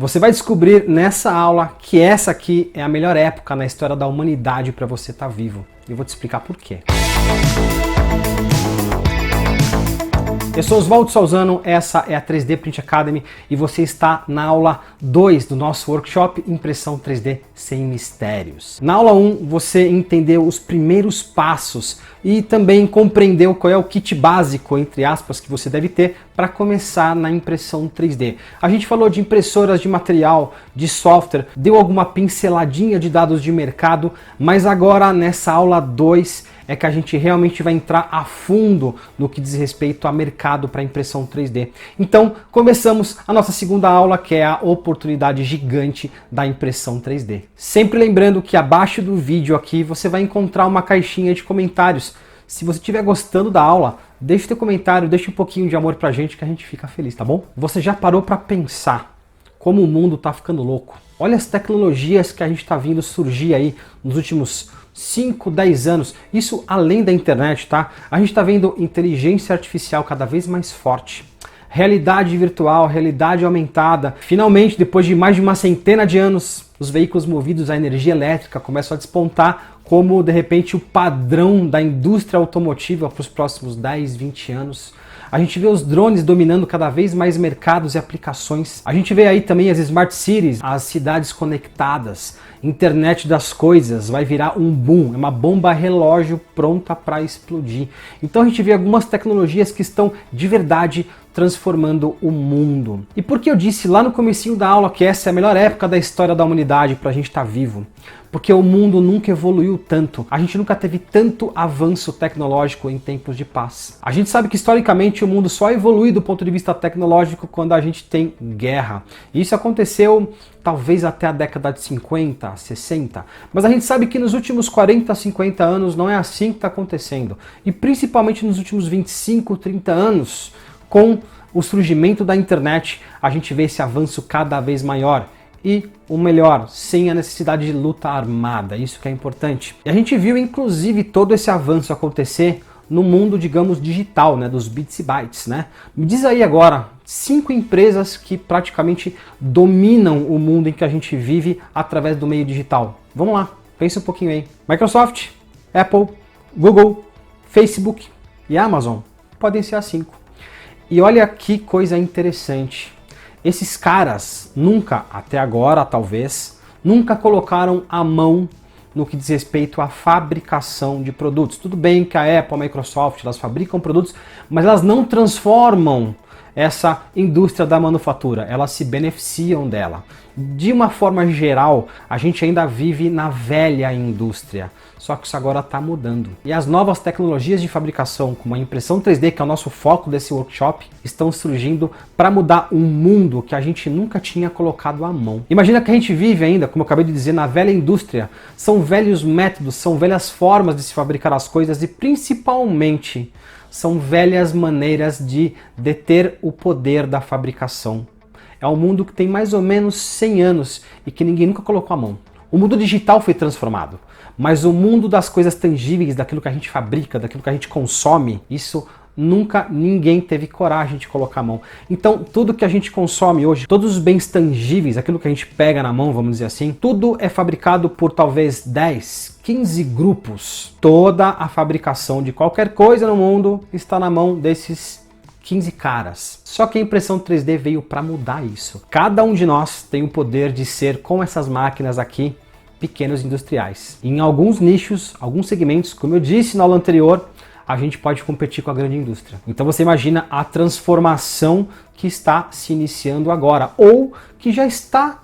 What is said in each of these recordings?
Você vai descobrir nessa aula que essa aqui é a melhor época na história da humanidade para você estar vivo. Eu vou te explicar por quê. Eu sou Oswaldo Salzano, essa é a 3D Print Academy e você está na aula 2 do nosso workshop Impressão 3D Sem Mistérios. Na aula 1 você entendeu os primeiros passos e também compreendeu qual é o kit básico, entre aspas, que você deve ter para começar na impressão 3D. A gente falou de impressoras de material, de software, deu alguma pinceladinha de dados de mercado, mas agora nessa aula 2 é que a gente realmente vai entrar a fundo no que diz respeito a mercado para impressão 3D. Então, começamos a nossa segunda aula, que é a oportunidade gigante da impressão 3D. Sempre lembrando que abaixo do vídeo aqui você vai encontrar uma caixinha de comentários. Se você estiver gostando da aula, deixe teu comentário, deixe um pouquinho de amor pra gente que a gente fica feliz, tá bom? Você já parou para pensar como o mundo tá ficando louco? Olha as tecnologias que a gente tá vindo surgir aí nos últimos 5, 10 anos, isso além da internet, tá? A gente está vendo inteligência artificial cada vez mais forte, realidade virtual, realidade aumentada. Finalmente, depois de mais de uma centena de anos, os veículos movidos à energia elétrica começam a despontar como, de repente, o padrão da indústria automotiva para os próximos 10, 20 anos. A gente vê os drones dominando cada vez mais mercados e aplicações. A gente vê aí também as smart cities, as cidades conectadas, internet das coisas, vai virar um boom, é uma bomba relógio pronta para explodir. Então a gente vê algumas tecnologias que estão de verdade transformando o mundo. E por que eu disse lá no comecinho da aula que essa é a melhor época da história da humanidade para a gente estar vivo? Porque o mundo nunca evoluiu tanto, a gente nunca teve tanto avanço tecnológico em tempos de paz. A gente sabe que historicamente o mundo só evolui do ponto de vista tecnológico quando a gente tem guerra. Isso aconteceu talvez até a década de 50, 60, mas a gente sabe que nos últimos 40, 50 anos não é assim que está acontecendo. E principalmente nos últimos 25, 30 anos, com o surgimento da internet, a gente vê esse avanço cada vez maior. E o melhor, sem a necessidade de luta armada, isso que é importante. E a gente viu inclusive todo esse avanço acontecer no mundo, digamos, digital, né, dos bits e bytes, né? Me diz aí agora 5 empresas que praticamente dominam o mundo em que a gente vive através do meio digital. Vamos lá, pensa um pouquinho aí. Microsoft, Apple, Google, Facebook e Amazon podem ser as 5. E olha que coisa interessante. Esses caras nunca, até agora talvez, nunca colocaram a mão no que diz respeito à fabricação de produtos. Tudo bem que a Apple, a Microsoft, elas fabricam produtos, mas elas não transformam essa indústria da manufatura, elas se beneficiam dela. De uma forma geral, a gente ainda vive na velha indústria, só que isso agora está mudando. E as novas tecnologias de fabricação, como a impressão 3D, que é o nosso foco desse workshop, estão surgindo para mudar um mundo que a gente nunca tinha colocado à mão. Imagina que a gente vive ainda, como eu acabei de dizer, na velha indústria. São velhos métodos, são velhas formas de se fabricar as coisas e principalmente são velhas maneiras de deter o poder da fabricação. É um mundo que tem mais ou menos 100 anos e que ninguém nunca colocou a mão. O mundo digital foi transformado, mas o mundo das coisas tangíveis, daquilo que a gente fabrica, daquilo que a gente consome, isso nunca ninguém teve coragem de colocar a mão. Então, tudo que a gente consome hoje, todos os bens tangíveis, aquilo que a gente pega na mão, vamos dizer assim, tudo é fabricado por talvez 10, 15 grupos. Toda a fabricação de qualquer coisa no mundo está na mão desses 15 caras. Só que a impressão 3D veio para mudar isso. Cada um de nós tem o poder de ser, com essas máquinas aqui, pequenos industriais. Em alguns nichos, alguns segmentos, como eu disse na aula anterior, a gente pode competir com a grande indústria. Então você imagina a transformação que está se iniciando agora, ou que já está,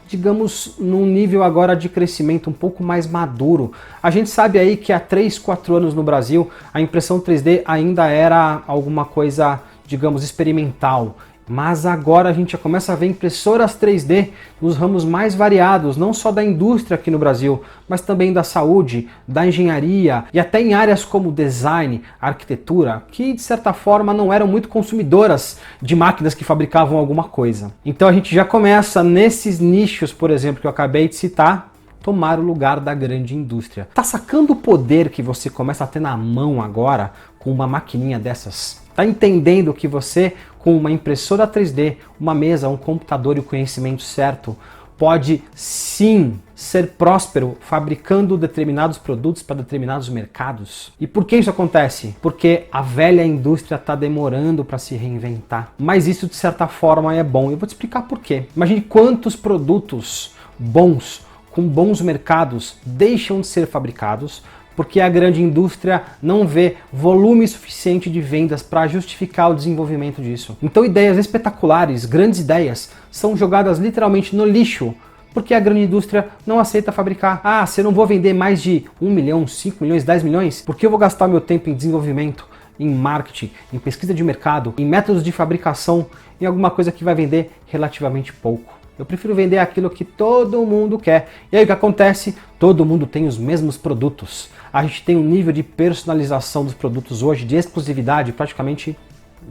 digamos, num nível agora de crescimento um pouco mais maduro. A gente sabe aí que há 3, 4 anos no Brasil, a impressão 3D ainda era alguma coisa, digamos, experimental. Mas agora a gente já começa a ver impressoras 3D nos ramos mais variados, não só da indústria aqui no Brasil, mas também da saúde, da engenharia e até em áreas como design, arquitetura, que de certa forma não eram muito consumidoras de máquinas que fabricavam alguma coisa. Então a gente já começa nesses nichos, por exemplo, que eu acabei de citar, tomar o lugar da grande indústria. Tá sacando o poder que você começa a ter na mão agora com uma maquininha dessas? Tá entendendo que você, com uma impressora 3D, uma mesa, um computador e o conhecimento certo, pode sim ser próspero fabricando determinados produtos para determinados mercados? E por que isso acontece? Porque a velha indústria está demorando para se reinventar. Mas isso de certa forma é bom. Eu vou te explicar por quê. Imagine quantos produtos bons, com bons mercados, deixam de ser fabricados porque a grande indústria não vê volume suficiente de vendas para justificar o desenvolvimento disso. Então ideias espetaculares, grandes ideias, são jogadas literalmente no lixo, porque a grande indústria não aceita fabricar. Ah, se eu não vou vender mais de 1 milhão, 5 milhões, 10 milhões, por que eu vou gastar meu tempo em desenvolvimento, em marketing, em pesquisa de mercado, em métodos de fabricação, em alguma coisa que vai vender relativamente pouco? Eu prefiro vender aquilo que todo mundo quer. E aí o que acontece? Todo mundo tem os mesmos produtos. A gente tem um nível de personalização dos produtos hoje, de exclusividade, praticamente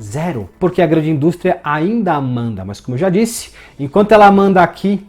zero. Porque a grande indústria ainda manda. Mas como eu já disse, enquanto ela manda aqui,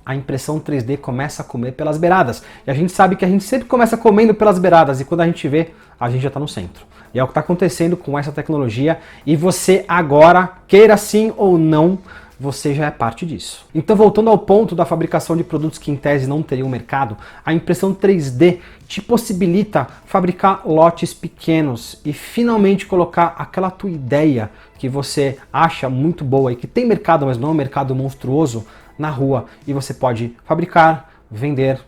a impressão 3D começa a comer pelas beiradas. E a gente sabe que a gente sempre começa comendo pelas beiradas. E quando a gente vê, a gente já está no centro. E é o que está acontecendo com essa tecnologia. E você agora, queira sim ou não, você já é parte disso. Então, voltando ao ponto da fabricação de produtos que em tese não teriam mercado, a impressão 3D te possibilita fabricar lotes pequenos e finalmente colocar aquela tua ideia que você acha muito boa e que tem mercado, mas não é um mercado monstruoso, na rua. E você pode fabricar, vender,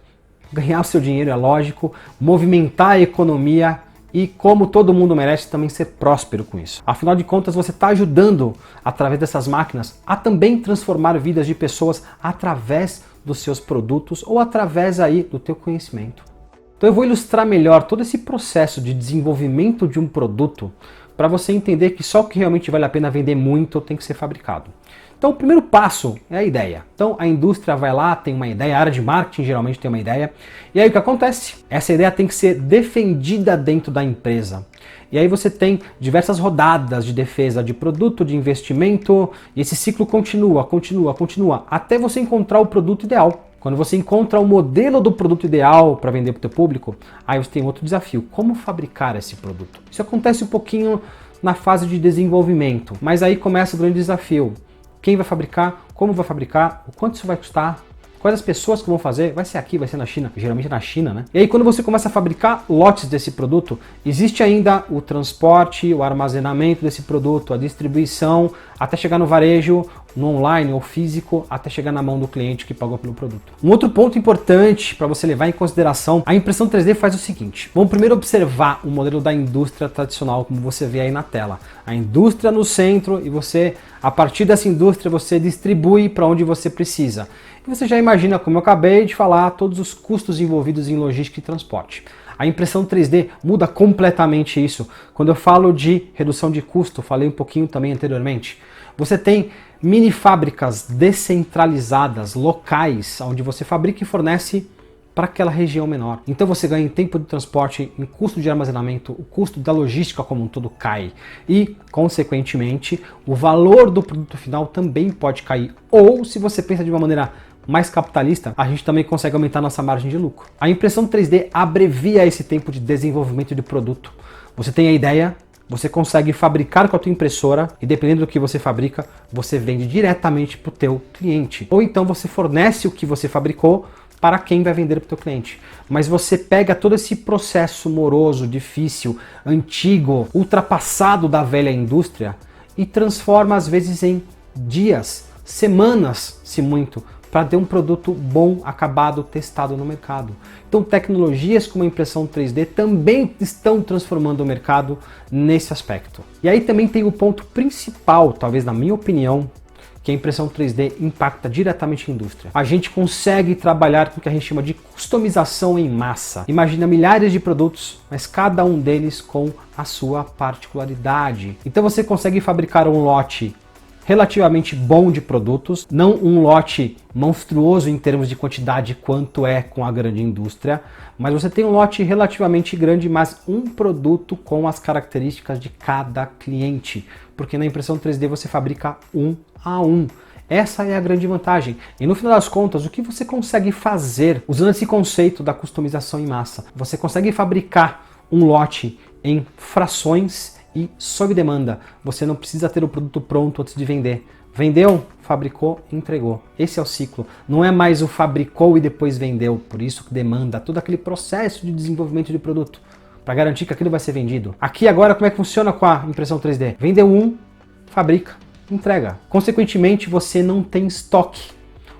ganhar o seu dinheiro, é lógico, movimentar a economia e, como todo mundo merece, também ser próspero com isso. Afinal de contas, você está ajudando, através dessas máquinas, a também transformar vidas de pessoas através dos seus produtos ou através aí do teu conhecimento. Então eu vou ilustrar melhor todo esse processo de desenvolvimento de um produto para você entender que só o que realmente vale a pena vender muito tem que ser fabricado. Então o primeiro passo é a ideia. Então a indústria vai lá, tem uma ideia, a área de marketing geralmente tem uma ideia, e aí o que acontece? Essa ideia tem que ser defendida dentro da empresa. E aí você tem diversas rodadas de defesa de produto, de investimento, e esse ciclo continua, até você encontrar o produto ideal. Quando você encontra o modelo do produto ideal para vender para o teu público, aí você tem outro desafio, como fabricar esse produto. Isso acontece um pouquinho na fase de desenvolvimento, mas aí começa o grande desafio. Quem vai fabricar, como vai fabricar, o quanto isso vai custar, quais as pessoas que vão fazer, vai ser aqui, vai ser na China, geralmente é na China, né? E aí quando você começa a fabricar lotes desse produto, existe ainda o transporte, o armazenamento desse produto, a distribuição, até chegar no varejo, no online ou físico, até chegar na mão do cliente que pagou pelo produto. Um outro ponto importante para você levar em consideração, a impressão 3D faz o seguinte. Vamos primeiro observar o modelo da indústria tradicional, como você vê aí na tela. A indústria no centro e você, a partir dessa indústria, você distribui para onde você precisa. E você já imagina, como eu acabei de falar, todos os custos envolvidos em logística e transporte. A impressão 3D muda completamente isso. Quando eu falo de redução de custo, falei um pouquinho também anteriormente, você tem mini fábricas descentralizadas, locais, onde você fabrica e fornece para aquela região menor. Então você ganha em tempo de transporte, em custo de armazenamento, o custo da logística como um todo cai. E, consequentemente, o valor do produto final também pode cair. Ou, se você pensa de uma maneira mais capitalista, a gente também consegue aumentar nossa margem de lucro. A impressão 3D abrevia esse tempo de desenvolvimento de produto. Você tem a ideia, você consegue fabricar com a tua impressora e dependendo do que você fabrica, você vende diretamente para o teu cliente. Ou então você fornece o que você fabricou para quem vai vender para o teu cliente. Mas você pega todo esse processo moroso, difícil, antigo, ultrapassado da velha indústria e transforma às vezes em dias, semanas, se muito, para ter um produto bom, acabado, testado no mercado. Então tecnologias como a impressão 3D também estão transformando o mercado nesse aspecto. E aí também tem o ponto principal, talvez na minha opinião, que a impressão 3D impacta diretamente a indústria. A gente consegue trabalhar com o que a gente chama de customização em massa. Imagina milhares de produtos, mas cada um deles com a sua particularidade. Então você consegue fabricar um lote relativamente bom de produtos, não um lote monstruoso em termos de quantidade quanto é com a grande indústria, mas você tem um lote relativamente grande, mas um produto com as características de cada cliente, porque na impressão 3D você fabrica um a um. Essa é a grande vantagem. E no final das contas, o que você consegue fazer usando esse conceito da customização em massa? Você consegue fabricar um lote em frações e sob demanda. Você não precisa ter o produto pronto antes de vender. Vendeu, fabricou, entregou. Esse é o ciclo. Não é mais o fabricou e depois vendeu. Por isso que demanda todo aquele processo de desenvolvimento de produto para garantir que aquilo vai ser vendido. Aqui agora como é que funciona com a impressão 3D? Vendeu um, fabrica, entrega. Consequentemente, você não tem estoque.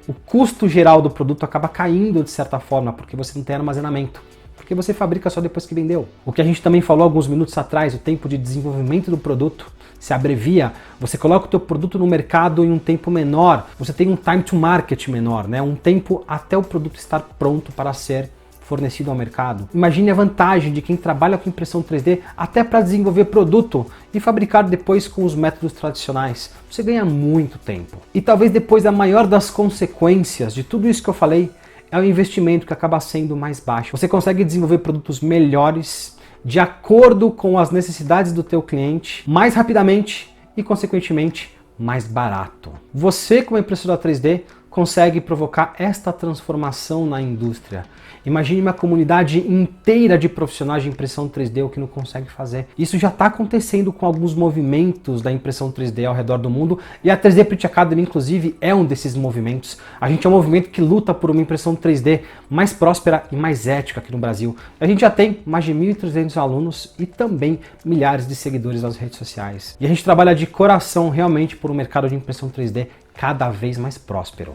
O custo geral do produto acaba caindo de certa forma porque você não tem armazenamento. Porque você fabrica só depois que vendeu. O que a gente também falou alguns minutos atrás, o tempo de desenvolvimento do produto se abrevia, você coloca o teu produto no mercado em um tempo menor, você tem um time to market menor, né? Um tempo até o produto estar pronto para ser fornecido ao mercado. Imagine a vantagem de quem trabalha com impressão 3D até para desenvolver produto e fabricar depois com os métodos tradicionais. Você ganha muito tempo. E talvez depois a maior das consequências de tudo isso que eu falei é o investimento que acaba sendo mais baixo. Você consegue desenvolver produtos melhores de acordo com as necessidades do teu cliente, mais rapidamente e, consequentemente, mais barato. Você, como impressora 3D, consegue provocar esta transformação na indústria. Imagine uma comunidade inteira de profissionais de impressão 3D o que não consegue fazer. Isso já está acontecendo com alguns movimentos da impressão 3D ao redor do mundo e a 3D Print Academy, inclusive, é um desses movimentos. A gente é um movimento que luta por uma impressão 3D mais próspera e mais ética aqui no Brasil. A gente já tem mais de 1.300 alunos e também milhares de seguidores nas redes sociais. E a gente trabalha de coração realmente por um mercado de impressão 3D cada vez mais próspero.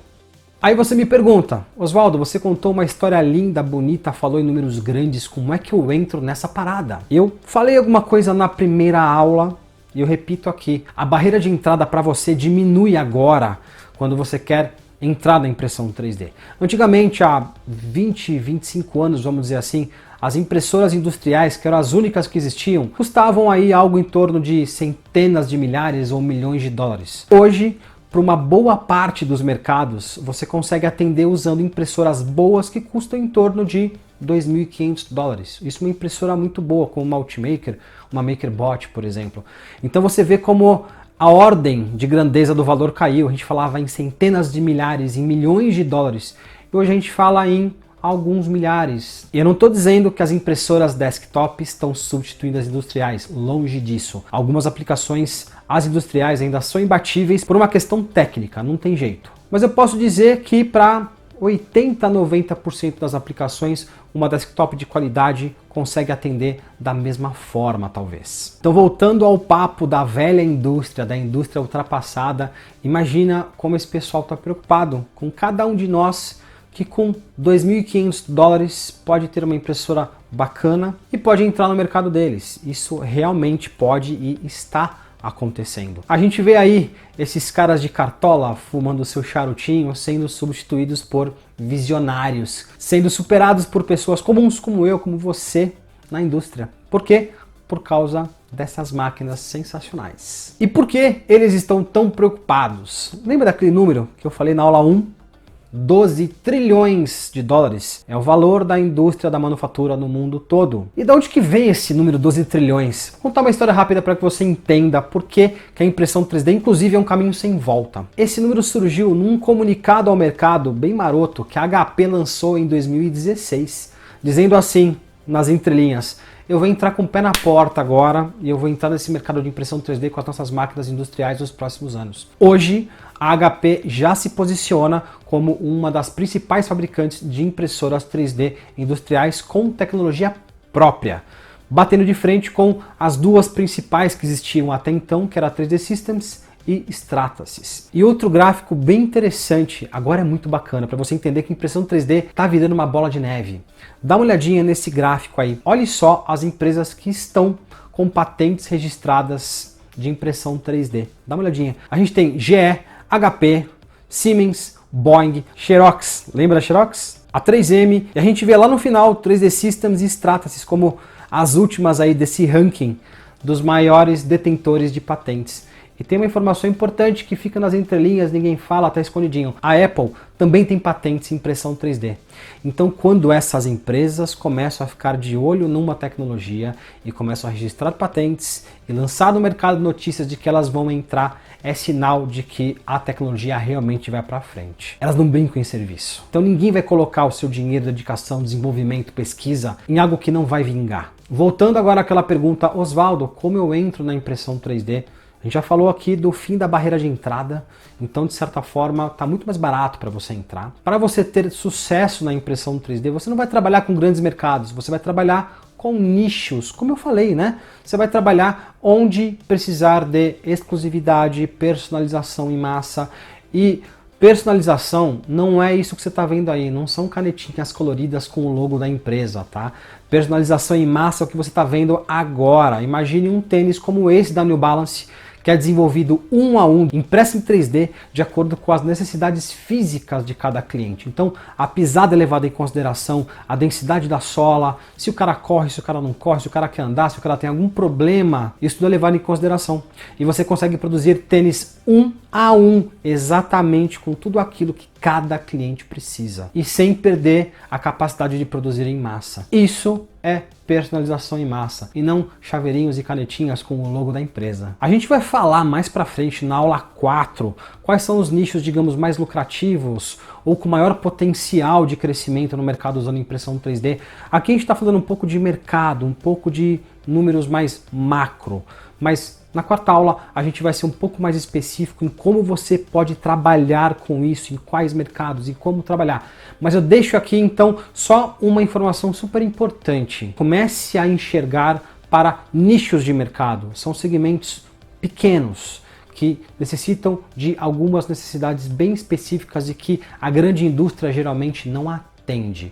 Aí você me pergunta, Oswaldo, você contou uma história linda, bonita, falou em números grandes, como é que eu entro nessa parada? Eu falei alguma coisa na primeira aula e eu repito aqui, a barreira de entrada para você diminui agora quando você quer entrar na impressão 3D. Antigamente, há 20, 25 anos, vamos dizer assim, as impressoras industriais, que eram as únicas que existiam, custavam aí algo em torno de centenas de milhares ou milhões de dólares. Hoje, para uma boa parte dos mercados, você consegue atender usando impressoras boas que custam em torno de 2.500 dólares. Isso é uma impressora muito boa, como uma Ultimaker, uma MakerBot, por exemplo. Então você vê como a ordem de grandeza do valor caiu. A gente falava em centenas de milhares, em milhões de dólares. E hoje a gente fala em alguns milhares. E eu não estou dizendo que as impressoras desktop estão substituindo as industriais, longe disso. Algumas aplicações, as industriais ainda são imbatíveis por uma questão técnica, não tem jeito. Mas eu posso dizer que para 80 a 90% das aplicações, uma desktop de qualidade consegue atender da mesma forma, talvez. Então, voltando ao papo da velha indústria, da indústria ultrapassada, imagina como esse pessoal está preocupado com cada um de nós que com 2.500 dólares pode ter uma impressora bacana e pode entrar no mercado deles. Isso realmente pode e está acontecendo. A gente vê aí esses caras de cartola fumando seu charutinho sendo substituídos por visionários, sendo superados por pessoas comuns como eu, como você, na indústria. Por quê? Por causa dessas máquinas sensacionais. E por que eles estão tão preocupados? Lembra daquele número que eu falei na aula 1? 12 trilhões de dólares é o valor da indústria da manufatura no mundo todo. E de onde que vem esse número 12 trilhões? Vou contar uma história rápida para que você entenda por que a impressão 3D inclusive é um caminho sem volta. Esse número surgiu num comunicado ao mercado bem maroto que a HP lançou em 2016, dizendo assim, nas entrelinhas: eu vou entrar com o pé na porta agora e eu vou entrar nesse mercado de impressão 3D com as nossas máquinas industriais nos próximos anos. Hoje, a HP já se posiciona como uma das principais fabricantes de impressoras 3D industriais com tecnologia própria, batendo de frente com as duas principais que existiam até então, que era a 3D Systems e Stratasys. E outro gráfico bem interessante, agora é muito bacana, para você entender que a impressão 3D está virando uma bola de neve. Dá uma olhadinha nesse gráfico aí. Olhe só as empresas que estão com patentes registradas de impressão 3D. Dá uma olhadinha. A gente tem GE, HP, Siemens, Boeing, Xerox. Lembra da Xerox? A 3M. E a gente vê lá no final 3D Systems e Stratasys como as últimas aí desse ranking dos maiores detentores de patentes. E tem uma informação importante que fica nas entrelinhas, ninguém fala, tá escondidinho. A Apple também tem patentes em impressão 3D. Então, quando essas empresas começam a ficar de olho numa tecnologia e começam a registrar patentes e lançar no mercado notícias de que elas vão entrar, é sinal de que a tecnologia realmente vai para frente. Elas não brincam em serviço. Então, ninguém vai colocar o seu dinheiro, dedicação, desenvolvimento, pesquisa em algo que não vai vingar. Voltando agora àquela pergunta, Osvaldo, como eu entro na impressão 3D? A gente já falou aqui do fim da barreira de entrada, então de certa forma está muito mais barato para você entrar. Para você ter sucesso na impressão 3D, você não vai trabalhar com grandes mercados, você vai trabalhar com nichos, como eu falei, né? Você vai trabalhar onde precisar de exclusividade, personalização em massa. E personalização não é isso que você está vendo aí, não são canetinhas coloridas com o logo da empresa, tá? Personalização em massa é o que você está vendo agora. Imagine um tênis como esse da New Balance, que é desenvolvido um a um, impresso em 3D, de acordo com as necessidades físicas de cada cliente. Então, a pisada é levada em consideração, a densidade da sola, se o cara corre, se o cara não corre, se o cara quer andar, se o cara tem algum problema, isso tudo é levado em consideração. E você consegue produzir tênis um a um, exatamente com tudo aquilo que cada cliente precisa. E sem perder a capacidade de produzir em massa. Isso é personalização em massa e não chaveirinhos e canetinhas com o logo da empresa. A gente vai falar mais pra frente na aula 4 quais são os nichos, digamos, mais lucrativos ou com maior potencial de crescimento no mercado usando impressão 3D. Aqui a gente está falando um pouco de mercado, um pouco de números mais macro, mas na quarta aula a gente vai ser um pouco mais específico em como você pode trabalhar com isso, em quais mercados e como trabalhar. Mas eu deixo aqui então só uma informação super importante. Comece a enxergar para nichos de mercado. São segmentos pequenos que necessitam de algumas necessidades bem específicas e que a grande indústria geralmente não atende.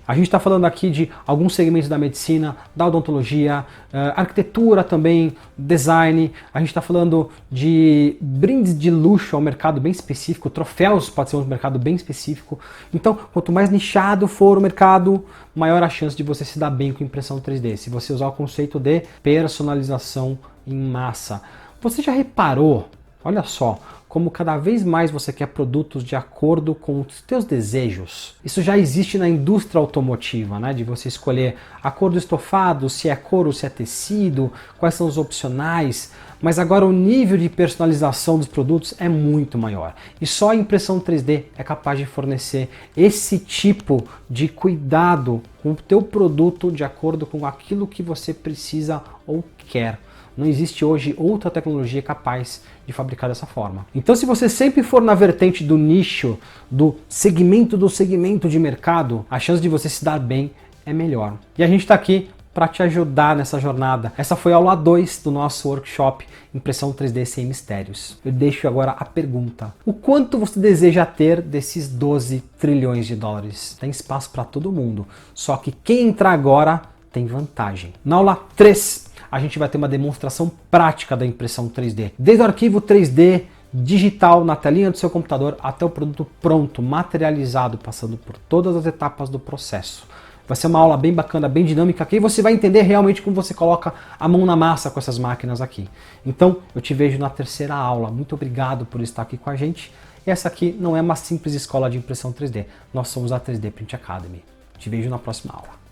A gente está falando aqui de alguns segmentos da medicina, da odontologia, arquitetura também, design. A gente está falando de brindes de luxo, é um mercado bem específico, troféus pode ser um mercado bem específico. Então, quanto mais nichado for o mercado, maior a chance de você se dar bem com impressão 3D. Se você usar o conceito de personalização em massa. Você já reparou, olha só, como cada vez mais você quer produtos de acordo com os seus desejos. Isso já existe na indústria automotiva, né? De você escolher a cor do estofado, se é couro, se é tecido, quais são os opcionais. Mas agora o nível de personalização dos produtos é muito maior. E só a impressão 3D é capaz de fornecer esse tipo de cuidado com o teu produto de acordo com aquilo que você precisa ou quer. Não existe hoje outra tecnologia capaz de fabricar dessa forma. Então, se você sempre for na vertente do nicho, do segmento de mercado, a chance de você se dar bem é melhor. E a gente está aqui para te ajudar nessa jornada. Essa foi a aula 2 do nosso workshop Impressão 3D Sem Mistérios. Eu deixo agora a pergunta. O quanto você deseja ter desses 12 trilhões de dólares? Tem espaço para todo mundo. Só que quem entrar agora tem vantagem. Na aula 3, a gente vai ter uma demonstração prática da impressão 3D. Desde o arquivo 3D digital na telinha do seu computador até o produto pronto, materializado, passando por todas as etapas do processo. Vai ser uma aula bem bacana, bem dinâmica, aqui você vai entender realmente como você coloca a mão na massa com essas máquinas aqui. Então, eu te vejo na terceira aula. Muito obrigado por estar aqui com a gente. E essa aqui não é uma simples escola de impressão 3D. Nós somos a 3D Print Academy. Te vejo na próxima aula.